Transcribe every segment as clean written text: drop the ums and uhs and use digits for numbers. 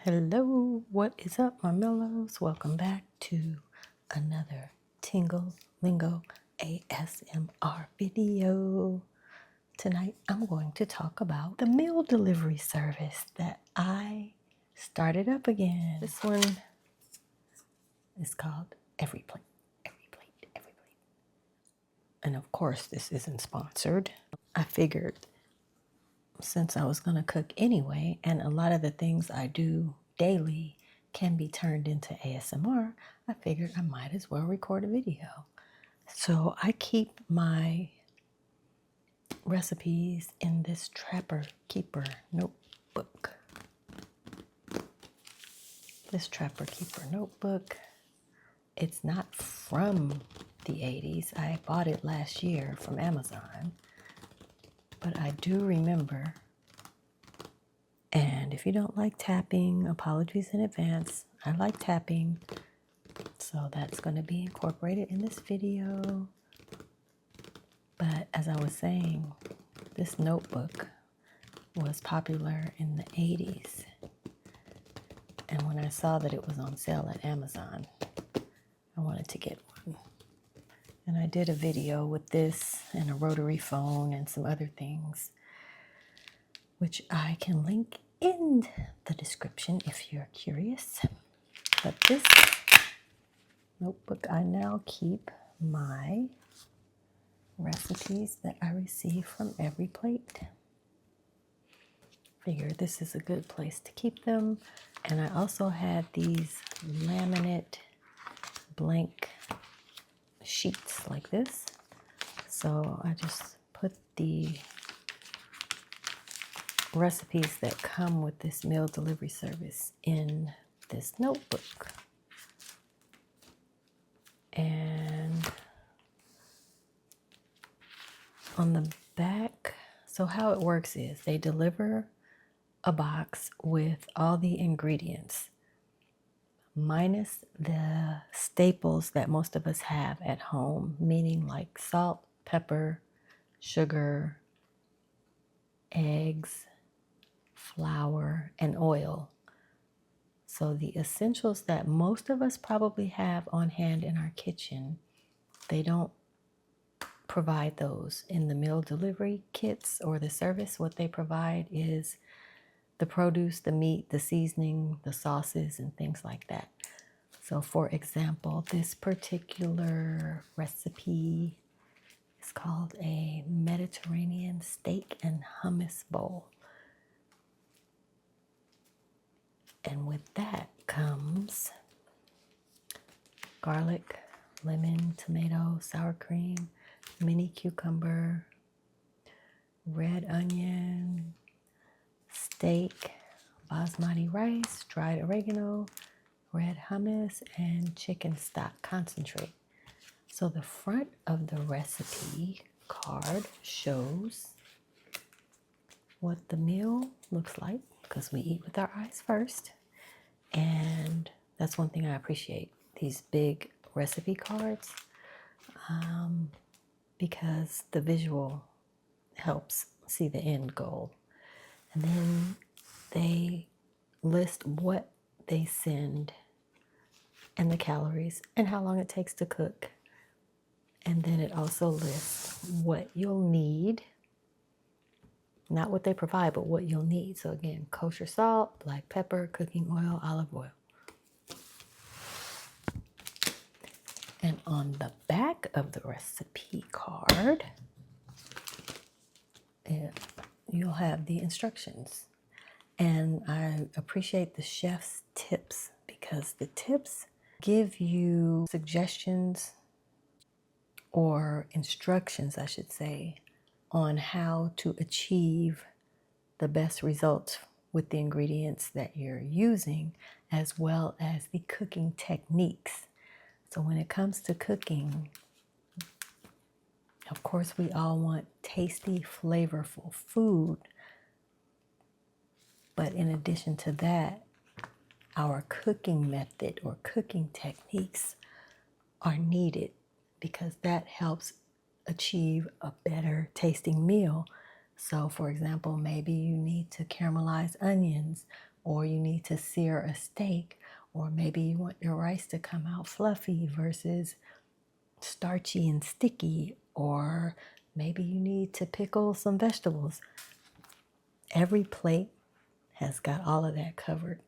Hello, what is up, my mellows? Welcome back to another Tingle Lingo ASMR video. Tonight, I'm going to talk about the meal delivery service that I started up again. This one is called Every Plate, Every Plate, Every Plate. And of course, this isn't sponsored. I figured since I was going to cook anyway, and a lot of the things I do daily can be turned into ASMR, I figured I might as well record a video. So I keep my recipes in this Trapper Keeper notebook. This Trapper Keeper notebook, it's not from the 80s. I bought it last year from Amazon, but I do remember. And if you don't like tapping, apologies in advance. I like tapping, so that's going to be incorporated in this video. But as I was saying, this notebook was popular in the 80s. And when I saw that it was on sale at Amazon, I wanted to get one. And I did a video with this and a rotary phone and some other things, which I can link in the description if you're curious. But this notebook, I now keep my recipes that I receive from Every Plate. Figured this is a good place to keep them. And I also had these laminate blank sheets like this. So I just put the recipes that come with this meal delivery service in this notebook. And on the back, so how it works is they deliver a box with all the ingredients, minus the staples that most of us have at home, meaning like salt, pepper, sugar, eggs, flour, and oil. So the essentials that most of us probably have on hand in our kitchen, they don't provide those in the meal delivery kits or the service. What they provide is the produce, the meat, the seasoning, the sauces, and things like that. So for example, this particular recipe is called a Mediterranean steak and hummus bowl. And with that comes garlic, lemon, tomato, sour cream, mini cucumber, red onion, steak, basmati rice, dried oregano, red hummus, and chicken stock concentrate. So the front of the recipe card shows what the meal looks like, because we eat with our eyes first. And that's one thing I appreciate, these big recipe cards, because the visual helps see the end goal. And then they list what they send and the calories and how long it takes to cook. And then it also lists what you'll need, not what they provide, but what you'll need. So again, kosher salt, black pepper, cooking oil, olive oil. And on the back of the recipe card, you'll have the instructions. And I appreciate the chef's tips, because the tips give you suggestions or instructions, I should say, on how to achieve the best results with the ingredients that you're using, as well as the cooking techniques. So when it comes to cooking, of course, we all want tasty, flavorful food. But in addition to that, our cooking method or cooking techniques are needed, because that helps achieve a better tasting meal. So for example, maybe you need to caramelize onions or you need to sear a steak, or maybe you want your rice to come out fluffy versus starchy and sticky, or maybe you need to pickle some vegetables. Every plate has got all of that covered.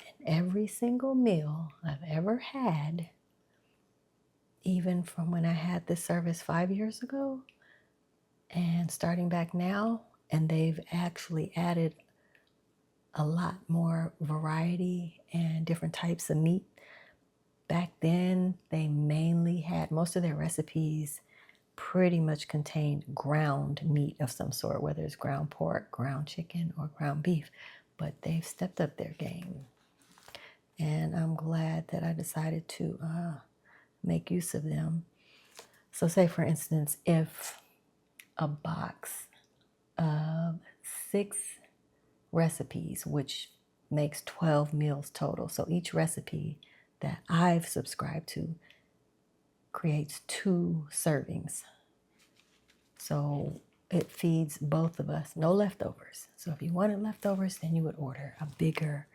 And every single meal I've ever had, even from when I had this service 5 years ago and starting back now, and they've actually added a lot more variety and different types of meat. Back then, they mainly had, most of their recipes pretty much contained ground meat of some sort, whether it's ground pork, ground chicken, or ground beef. But they've stepped up their game. And I'm glad that I decided to make use of them. So say, for instance, if a box of 6 recipes, which makes 12 meals total. So each recipe that I've subscribed to creates 2 servings. So it feeds both of us, no leftovers. So if you wanted leftovers, then you would order a bigger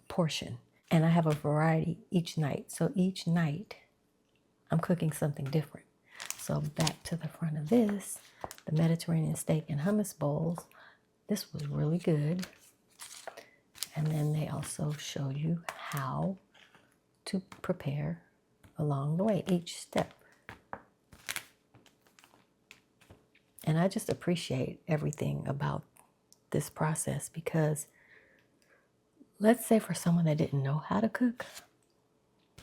portion. And I have a variety each night. So each night I'm cooking something different. So back to the front of this, the Mediterranean steak and hummus bowls. This was really good. And then they also show you how to prepare along the way, each step. And I just appreciate everything about this process, because let's say for someone that didn't know how to cook,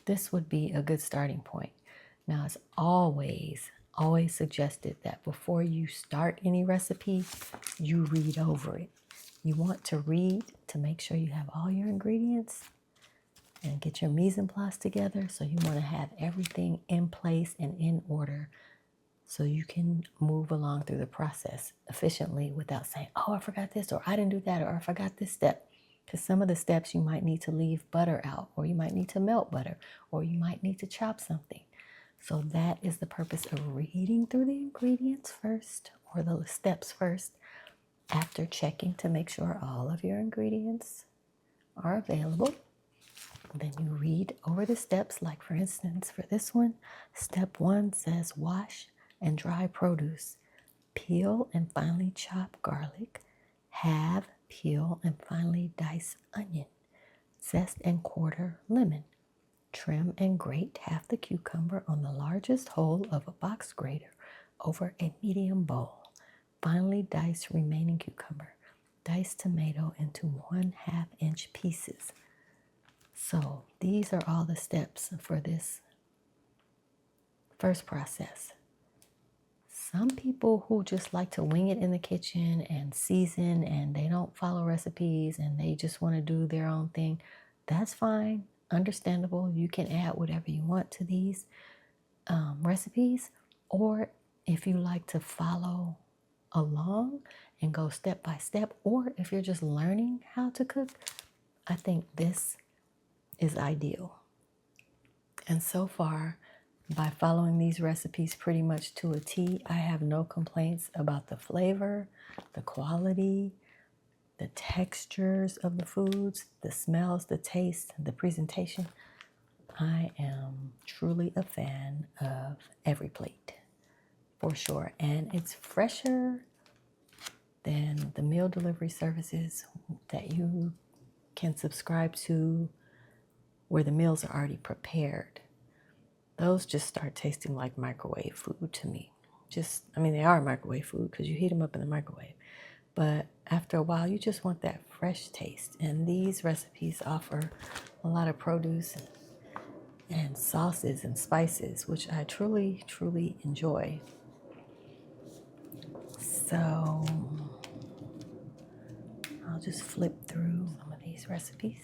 this would be a good starting point. Now, it's always suggested that before you start any recipe, you read over it. You want to read to make sure you have all your ingredients and get your mise en place together. So you want to have everything in place and in order so you can move along through the process efficiently without saying, oh, I forgot this, or I didn't do that, or I forgot this step. Because some of the steps you might need to leave butter out, or you might need to melt butter, or you might need to chop something. So that is the purpose of reading through the ingredients first, or the steps first, after checking to make sure all of your ingredients are available. Then you read over the steps. Like, for instance, for this one, step 1 says wash and dry produce, peel and finely chop garlic, halve, peel and finely dice onion, zest and quarter lemon, trim and grate half the cucumber on the largest hole of a box grater over a medium bowl. Finely dice remaining cucumber. Dice tomato into 1/2 inch pieces. So these are all the steps for this first process. Some people who just like to wing it in the kitchen and season, and they don't follow recipes and they just want to do their own thing, that's fine. Understandable. You can add whatever you want to these recipes. Or if you like to follow along and go step by step, or if you're just learning how to cook, I think this is ideal. And so far, by following these recipes pretty much to a T, I have no complaints about the flavor, the quality, the textures of the foods, the smells, the taste, the presentation. I am truly a fan of every plate, for sure. And it's fresher than the meal delivery services that you can subscribe to, where the meals are already prepared. Those just start tasting like microwave food to me. They are microwave food because you heat them up in the microwave. But after a while, you just want that fresh taste. And these recipes offer a lot of produce and sauces and spices, which I truly, truly enjoy. So I'll just flip through some of these recipes.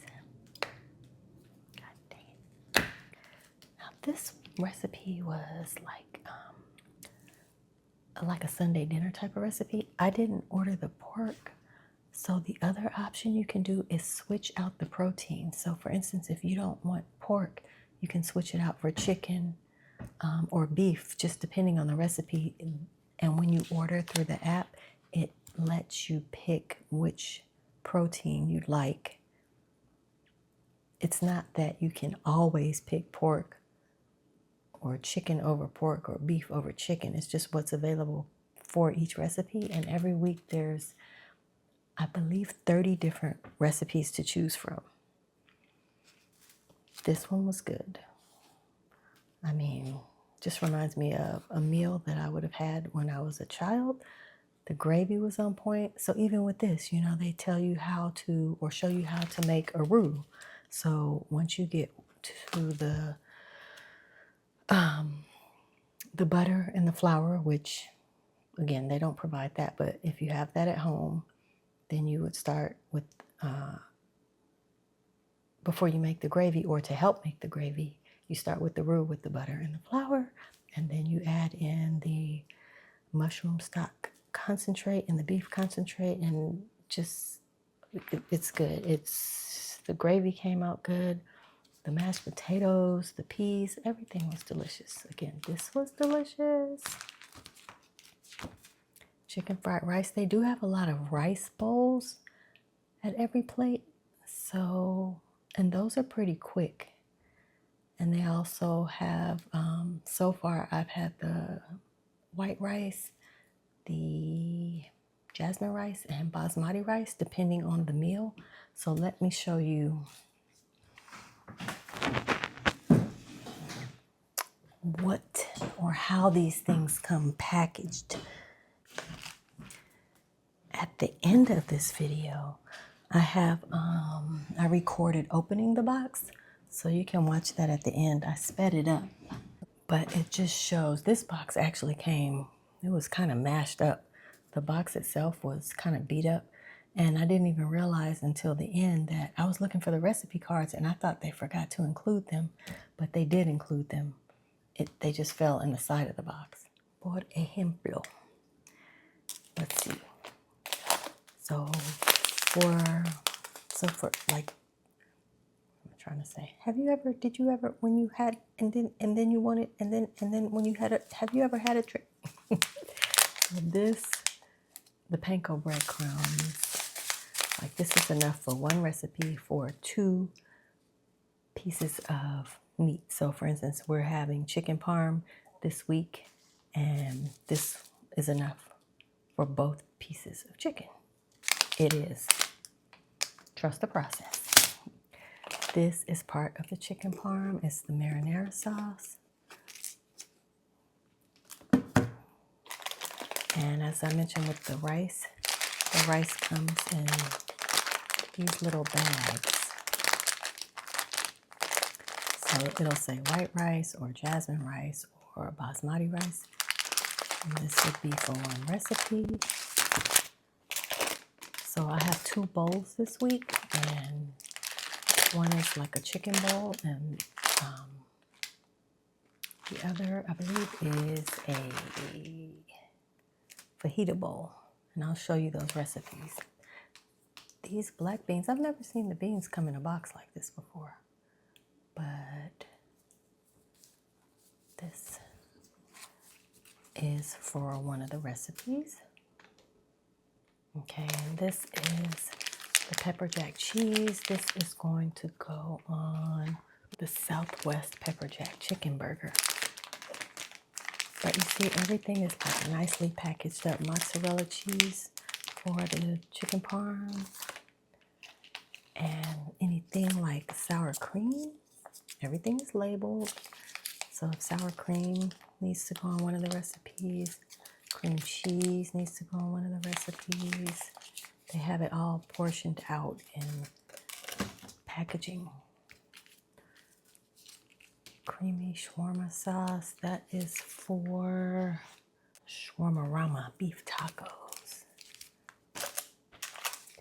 God dang it. Now this recipe was like a Sunday dinner type of recipe. I didn't order the pork. So the other option you can do is switch out the protein. So for instance, if you don't want pork, you can switch it out for chicken or beef, just depending on the recipe. And when you order through the app, it lets you pick which protein you like. It's not that you can always pick pork or chicken over pork or beef over chicken. It's just what's available for each recipe. And every week there's, I believe, 30 different recipes to choose from. This one was good. I mean, just reminds me of a meal that I would have had when I was a child. The gravy was on point. So even with this, you know, they tell you how to, or show you how to make a roux. So once you get to the butter and the flour, which again, they don't provide that, but if you have that at home, then you would start with, before you make the gravy, or to help make the gravy, you start with the roux with the butter and the flour, and then you add in the mushroom stock concentrate and the beef concentrate, and just, it's good. The gravy came out good. The mashed potatoes, the peas, everything was delicious. Again, this was delicious. Chicken fried rice. They do have a lot of rice bowls at every plate. So, and those are pretty quick. And they also have, so far I've had the white rice, the jasmine rice, and basmati rice, depending on the meal. So let me show you what or how these things come packaged. At the end of this video, I have, I recorded opening the box, so you can watch that at the end. I sped it up, but it just shows, this box actually came, it was kind of mashed up. The box itself was kind of beat up, and I didn't even realize until the end that I was looking for the recipe cards, and I thought they forgot to include them, but they did include them. They just fell in the side of the box. Por ejemplo, let's see. So for like, I'm trying to say, did you ever, when you had, and then you wanted, and then when you had have you ever had a trick? This, the panko breadcrumbs, like this is enough for one recipe for 2 pieces of meat. So for instance, we're having chicken parm this week, and this is enough for both pieces of chicken. It is. Trust the process. This is part of the chicken parm. It's the marinara sauce. And as I mentioned with the rice comes in these little bags. So it'll say white rice or jasmine rice or basmati rice. And this would be for one recipe. So I have 2 bowls this week, and one is like a chicken bowl, and the other, I believe, is a fajita bowl. And I'll show you those recipes. These black beans, I've never seen the beans come in a box like this before. But this is for one of the recipes. Okay, and this is the pepper jack cheese. This is going to go on the Southwest pepper jack chicken burger. But you see, everything is like nicely packaged up. Mozzarella cheese for the chicken parm. And anything like sour cream, everything is labeled. So if sour cream needs to go on one of the recipes, cream cheese needs to go on one of the recipes. They have it all portioned out in packaging. Creamy shawarma sauce, that is for shawarma rama beef tacos.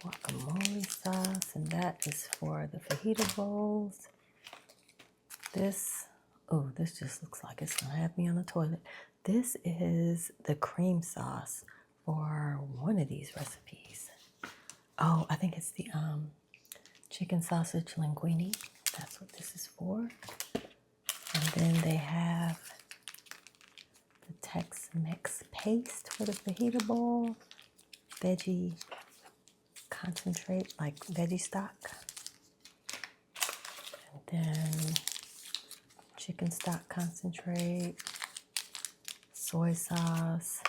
Guacamole sauce, and that is for the fajita bowls. This just looks like it's gonna have me on the toilet. This is the cream sauce for one of these recipes. Oh, I think it's the chicken sausage linguine. That's what this is for. And then they have the Tex-Mex paste for the fajita bowl, veggie concentrate like veggie stock. And then chicken stock concentrate, soy sauce.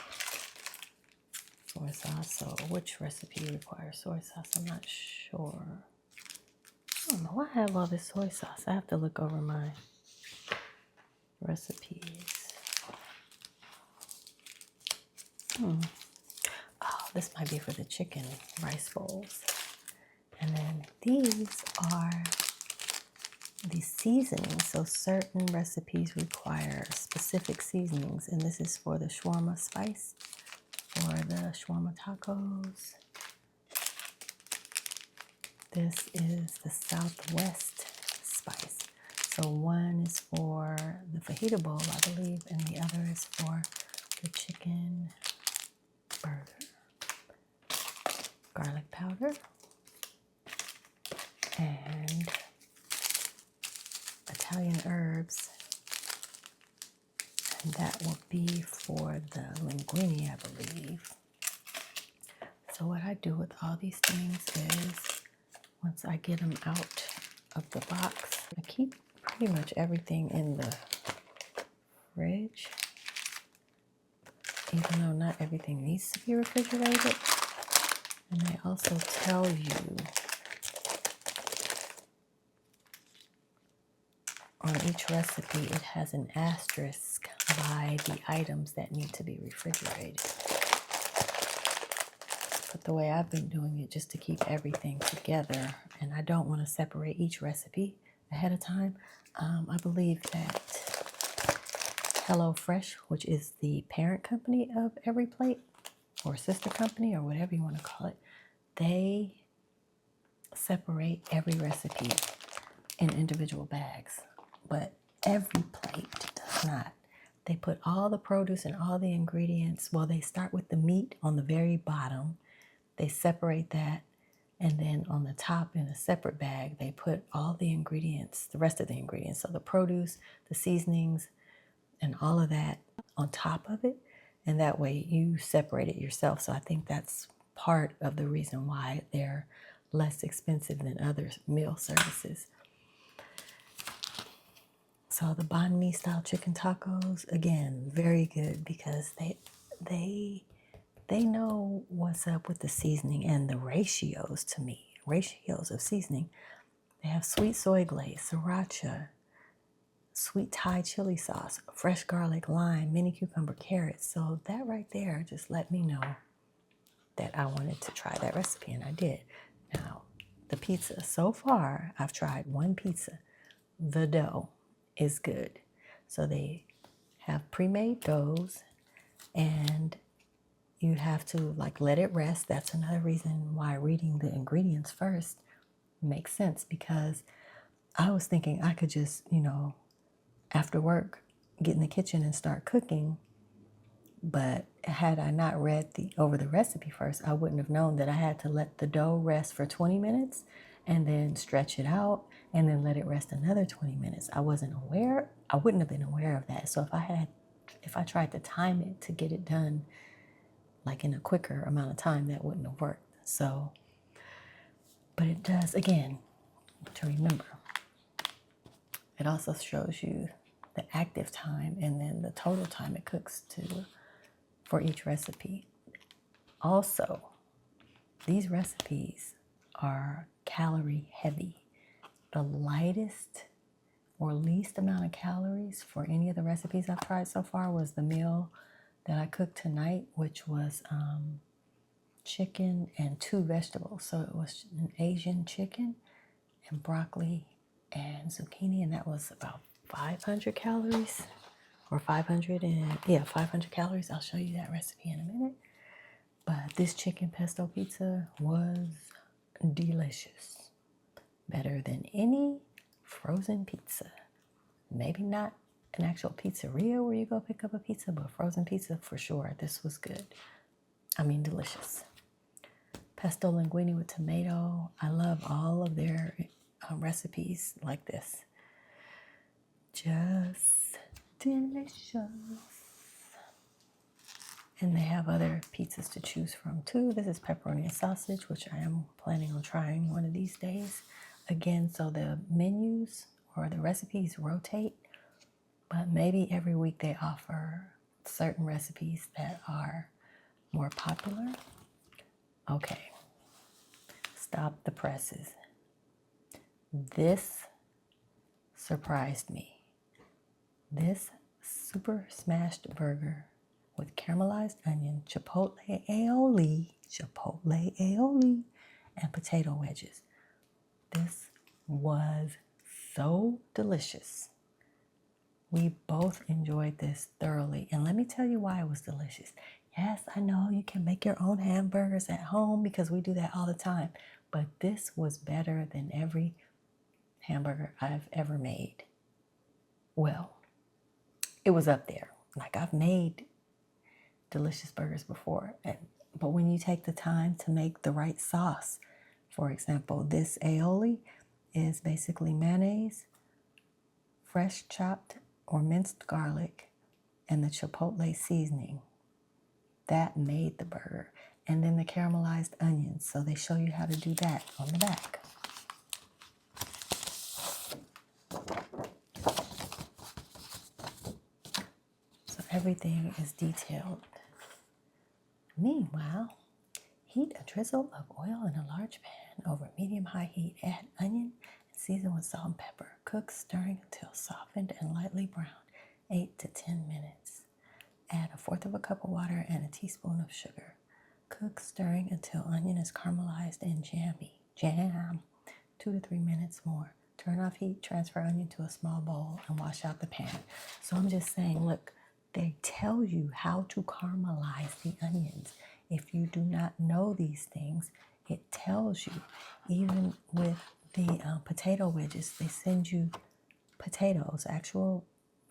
Soy sauce, so which recipe requires soy sauce? I'm not sure. I don't know why I have all this soy sauce. I have to look over my recipes. Oh, this might be for the chicken rice bowls. And then these are the seasonings. So certain recipes require specific seasonings. And this is for the shawarma spice or the shawarma tacos. This is the Southwest spice. So one is for the fajita bowl, I believe, and the other is for the chicken burger. Garlic powder and Italian herbs. And that will be for the linguine, I believe. So what I do with all these things is, once I get them out of the box, I keep pretty much everything in the fridge, even though not everything needs to be refrigerated. And they also tell you on each recipe, it has an asterisk by the items that need to be refrigerated. But the way I've been doing it, just to keep everything together, and I don't want to separate each recipe ahead of time, I believe that HelloFresh, which is the parent company of Every Plate, or sister company, or whatever you want to call it, they separate every recipe in individual bags. But Every Plate does not. They put all the produce and all the ingredients. Well, they start with the meat on the very bottom. They separate that, and then on the top in a separate bag, they put all the ingredients, the rest of the ingredients, so the produce, the seasonings, and all of that on top of it, and that way you separate it yourself. So I think that's part of the reason why they're less expensive than other meal services. So the banh mi style chicken tacos, again, very good because they know what's up with the seasoning and the ratios to me. Ratios of seasoning. They have sweet soy glaze, sriracha, sweet Thai chili sauce, fresh garlic, lime, mini cucumber, carrots. So that right there just let me know that I wanted to try that recipe, and I did. Now, the pizza. So far, I've tried one pizza. The dough is good. So they have pre-made doughs, and you have to like let it rest. That's another reason why reading the ingredients first makes sense, because I was thinking I could just, after work, get in the kitchen and start cooking. But had I not read over the recipe first, I wouldn't have known that I had to let the dough rest for 20 minutes and then stretch it out and then let it rest another 20 minutes. I wouldn't have been aware of that. So if I tried to time it to get it done like in a quicker amount of time, that wouldn't have worked. So, but it does, again, to remember. It also shows you the active time and then the total time it cooks for each recipe. Also, these recipes are calorie heavy. The lightest or least amount of calories for any of the recipes I've tried so far was the meal that I cooked tonight, which was chicken and 2 vegetables. So it was an Asian chicken and broccoli and zucchini, and that was about 500 calories or 500 calories. I'll show you that recipe in a minute. But this chicken pesto pizza was delicious. Better than any frozen pizza. Maybe not an actual pizzeria where you go pick up a pizza, but frozen pizza for sure. This was good. I mean, delicious. Pesto linguine with tomato. I love all of their recipes like this. Just delicious. And they have other pizzas to choose from too. This is pepperoni and sausage, which I am planning on trying one of these days. Again, so the menus or the recipes rotate, but maybe every week they offer certain recipes that are more popular. Okay, stop the presses. This surprised me. This super smashed burger with caramelized onion, chipotle aioli, and potato wedges. This was so delicious. We both enjoyed this thoroughly. And let me tell you why it was delicious. Yes, I know you can make your own hamburgers at home because we do that all the time. But this was better than every hamburger I've ever made. Well, it was up there. Like, I've made delicious burgers before, but when you take the time to make the right sauce, for example, this aioli is basically mayonnaise, fresh chopped or minced garlic, and the chipotle seasoning. That made the burger. And then the caramelized onions, so they show you how to do that on the back. So everything is detailed. Meanwhile, heat a drizzle of oil in a large pan over medium-high heat. Add onion and season with salt and pepper. Cook, stirring until softened and lightly browned, 8 to 10 minutes. Add 1/4 cup of water and a teaspoon of sugar. Cook, stirring until onion is caramelized and jammy. Jam 2 to 3 minutes more. Turn off heat, transfer onion to a small bowl, and wash out the pan. So I'm just saying, look, they tell you how to caramelize the onions. If you do not know these things, it tells you. Even with the potato wedges, they send you potatoes, actual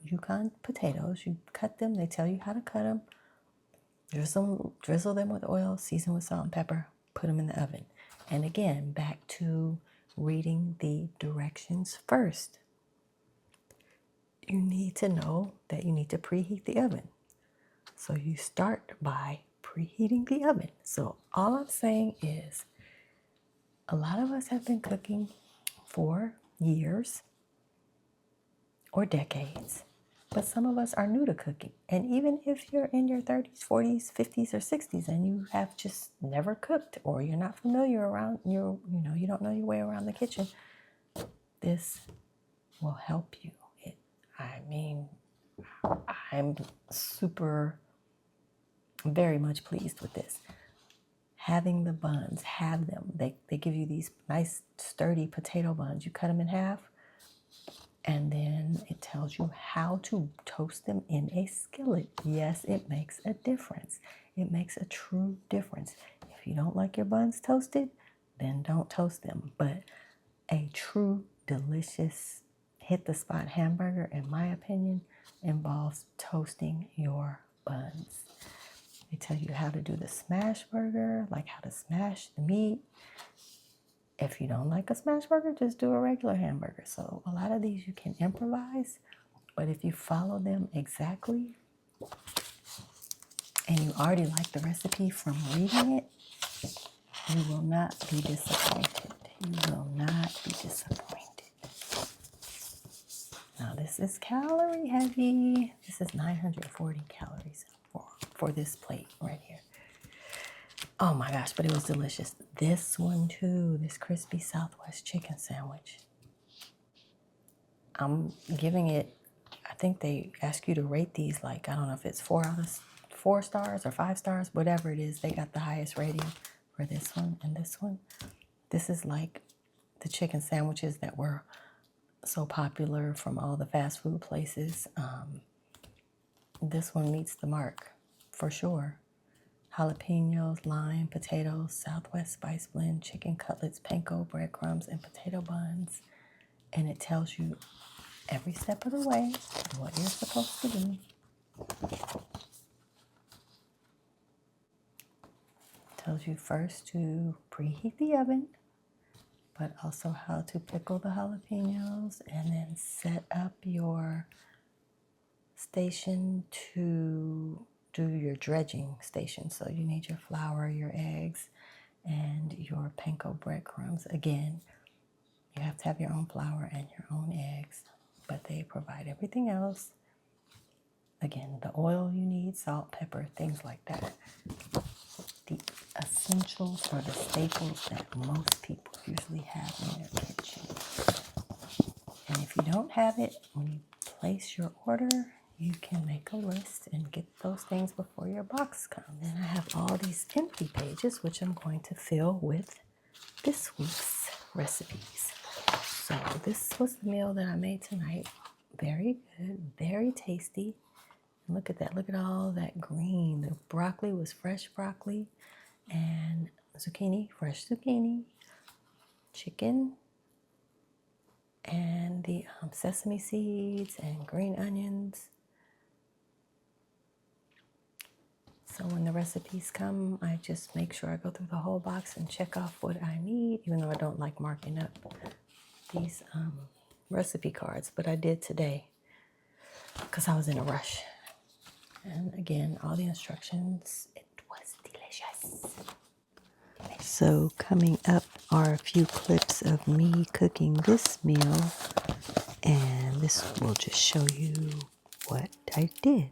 Yukon potatoes. You cut them, they tell you how to cut them. Drizzle them with oil, season with salt and pepper, put them in the oven. And again, back to reading the directions first. You need to know that you need to preheat the oven. So you start by preheating the oven. So all I'm saying is, a lot of us have been cooking for years or decades, but some of us are new to cooking. And even if you're in your 30s, 40s, 50s, or 60s, and you have just never cooked, or you're not familiar around, you don't know your way around the kitchen, this will help you. I'm very much pleased with this. Having the buns, have them. They give you these nice sturdy potato buns. You cut them in half, and then it tells you how to toast them in a skillet. Yes, it makes a difference. It makes a true difference. If you don't like your buns toasted, then don't toast them. But a true, delicious, hit-the-spot hamburger, in my opinion, involves toasting your buns. They tell you how to do the smash burger, like how to smash the meat. If you don't like a smash burger, just do a regular hamburger. So a lot of these you can improvise, but if you follow them exactly, and you already like the recipe from reading it, you will not be disappointed. You will not be disappointed. Now this is calorie heavy. This is 940 calories for this plate right here. Oh my gosh, but it was delicious. This one too, this crispy Southwest chicken sandwich. I'm giving it, I think they ask you to rate these, like, I don't know if it's 4 out of 4 stars or 5 stars, whatever it is. They got the highest rating for this one and this one. This is like the chicken sandwiches that were so popular from all the fast food places. This one meets the mark for sure. Jalapenos, lime, potatoes, Southwest spice blend, chicken cutlets, panko, breadcrumbs, and potato buns. And it tells you every step of the way what you're supposed to do. It tells you first to preheat the oven, but also how to pickle the jalapenos, and then set up your station to do your dredging station. So you need your flour, your eggs, and your panko breadcrumbs. Again, you have to have your own flour and your own eggs, but they provide everything else. Again, the oil you need, salt, pepper, things like that. The essentials or the staples that most people usually have in their kitchen. And if you don't have it, when you place your order, you can make a list and get those things before your box comes. Then I have all these empty pages, which I'm going to fill with this week's recipes. So this was the meal that I made tonight. Very good, very tasty. And look at that, look at all that green. The broccoli was fresh broccoli and zucchini, fresh zucchini, chicken, and the sesame seeds and green onions. So when the recipes come, I just make sure I go through the whole box and check off what I need, even though I don't like marking up these recipe cards, but I did today because I was in a rush. And again, all the instructions, it was delicious. So coming up are a few clips of me cooking this meal, and this will just show you what I did.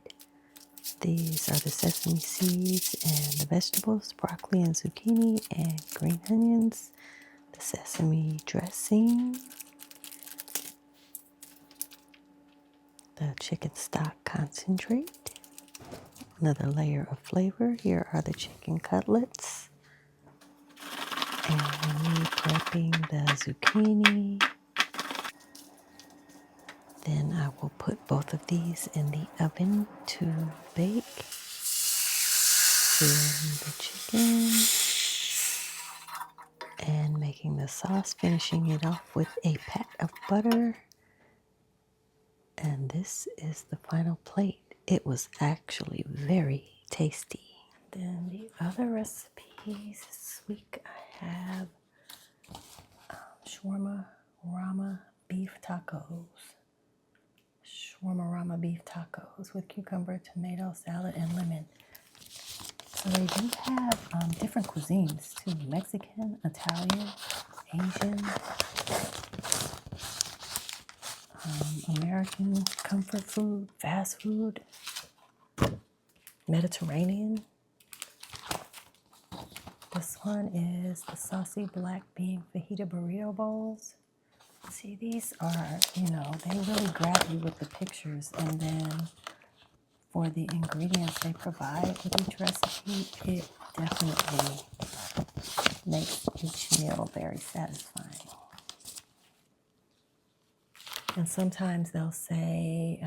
These are the sesame seeds and the vegetables, broccoli and zucchini and green onions, the sesame dressing, the chicken stock concentrate, another layer of flavor. Here are the chicken cutlets. And me prepping the zucchini. Then I will put both of these in the oven to bake. Then the chicken. And making the sauce, finishing it off with a pat of butter. And this is the final plate. It was actually very tasty. Then the other recipes this week I have shawarma rama beef tacos. Shawarma rama beef tacos with cucumber, tomato, salad, and lemon. So they do have different cuisines too. Mexican, Italian, Asian, American comfort food, fast food, Mediterranean. This one is the saucy black bean fajita burrito bowls. See, these are, they really grab you with the pictures, and then for the ingredients they provide with each recipe, it definitely makes each meal very satisfying. And sometimes they'll say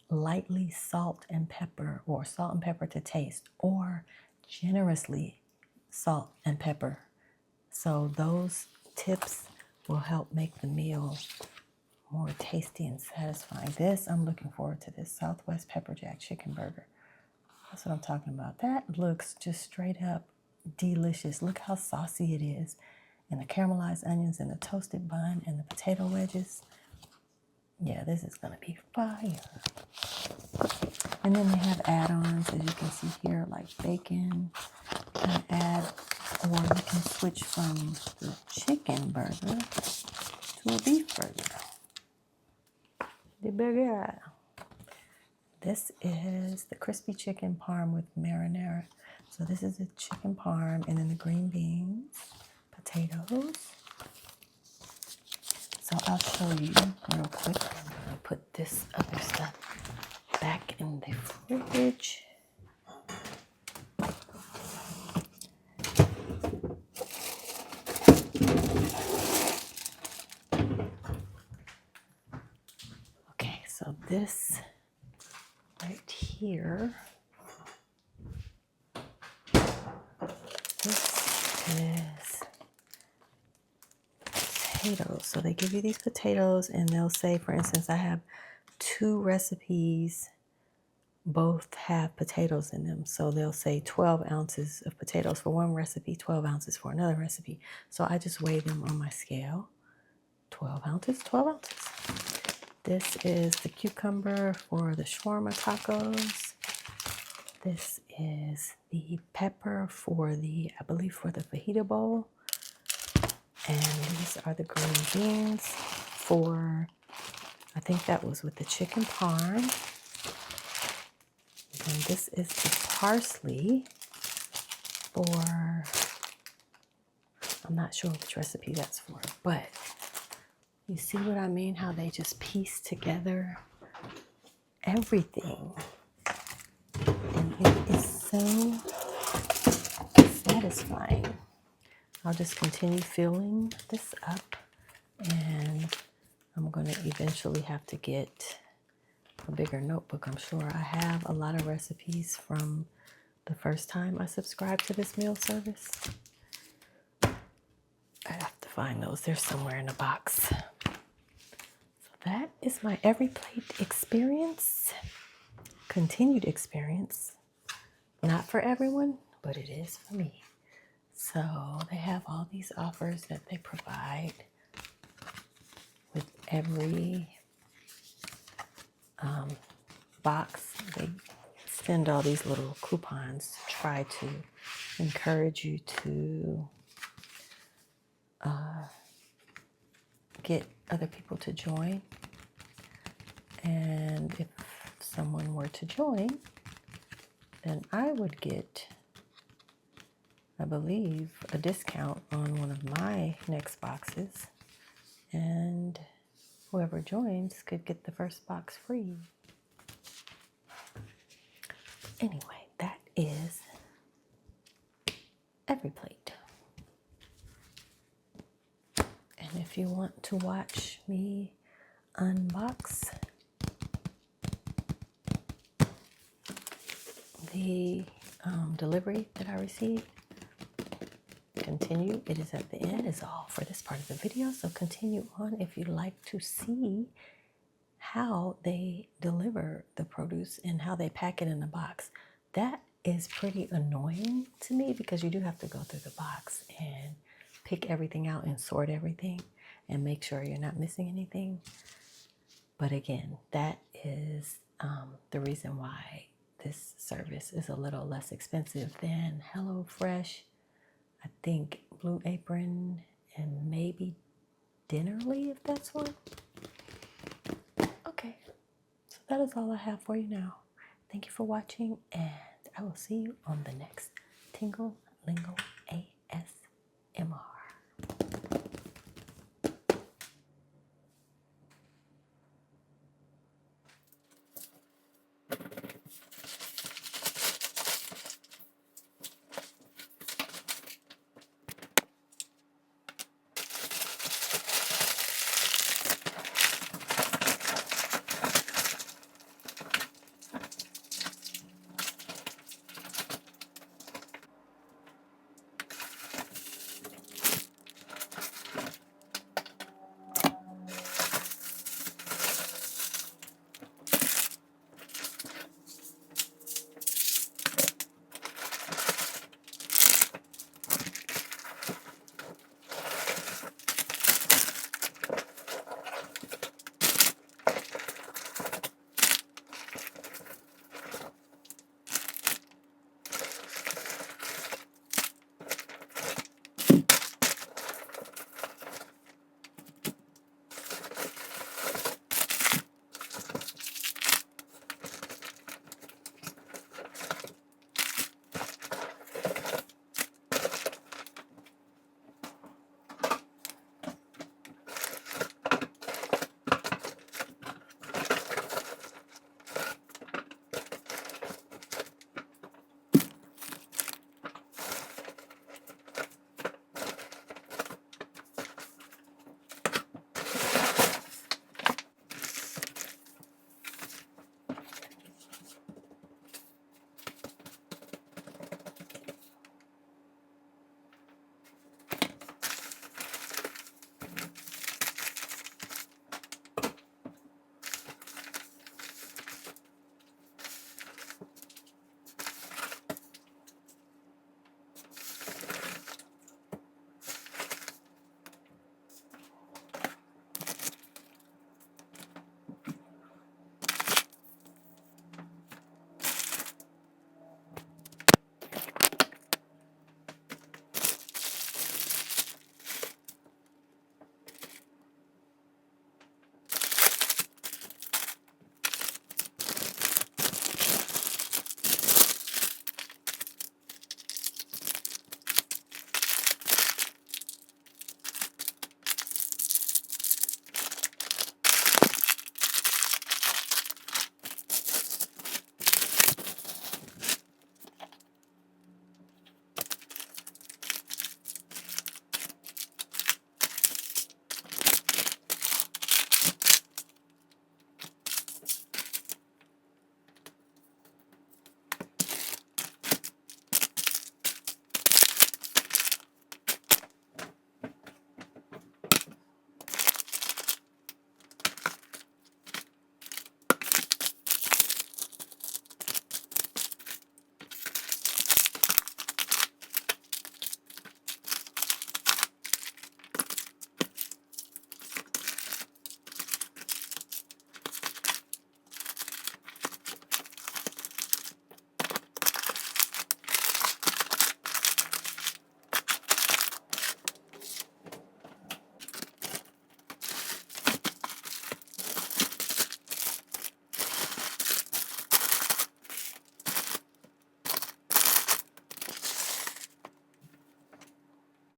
lightly salt and pepper, or salt and pepper to taste, or generously salt and pepper. So those tips will help make the meal more tasty and satisfying. This, I'm looking forward to this Southwest Pepper Jack chicken burger. That's what I'm talking about. That looks just straight up delicious. Look how saucy it is. And the caramelized onions and the toasted bun and the potato wedges. Yeah, this is going to be fire. And then they have add-ons, as you can see here, like bacon. You can add, or you can switch from the chicken burger to a beef burger. The burger. This is the crispy chicken parm with marinara. So this is the chicken parm, and then the green beans, potatoes. So I'll show you real quick. I'm going to put this other stuff back in the fridge. Okay, so this right here, this is potatoes. So they give you these potatoes, and they'll say, for instance, I have 2 recipes, both have potatoes in them. So they'll say 12 ounces of potatoes for one recipe, 12 ounces for another recipe. So I just weigh them on my scale. 12 ounces, 12 ounces. This is the cucumber for the shawarma tacos. This is the pepper for the, I believe, for the fajita bowl. And these are the green beans for, I think that was with the chicken parm. And this is the parsley for, I'm not sure which recipe that's for, but you see what I mean? How they just piece together everything. And it is so satisfying. I'll just continue filling this up, and I'm going to eventually have to get a bigger notebook. I'm sure I have a lot of recipes from the first time I subscribed to this meal service. I have to find those. They're somewhere in a box. So that is my every plate experience, continued experience. Not for everyone, but it is for me. So they have all these offers that they provide with every box. They send all these little coupons to try to encourage you to get other people to join. And if someone were to join, then I would get, I believe, a discount on one of my next boxes. And whoever joins could get the first box free. Anyway, that is every plate. And if you want to watch me unbox the delivery that I received, continue. It is at the end. It's all for this part of the video. So continue on if you'd like to see how they deliver the produce and how they pack it in the box. That is pretty annoying to me because you do have to go through the box and pick everything out and sort everything and make sure you're not missing anything. But again, that is the reason why this service is a little less expensive than HelloFresh, I think Blue Apron, and maybe Dinnerly, if that's one. Okay, so that is all I have for you now. Thank you for watching, and I will see you on the next Tingle Lingo ASMR.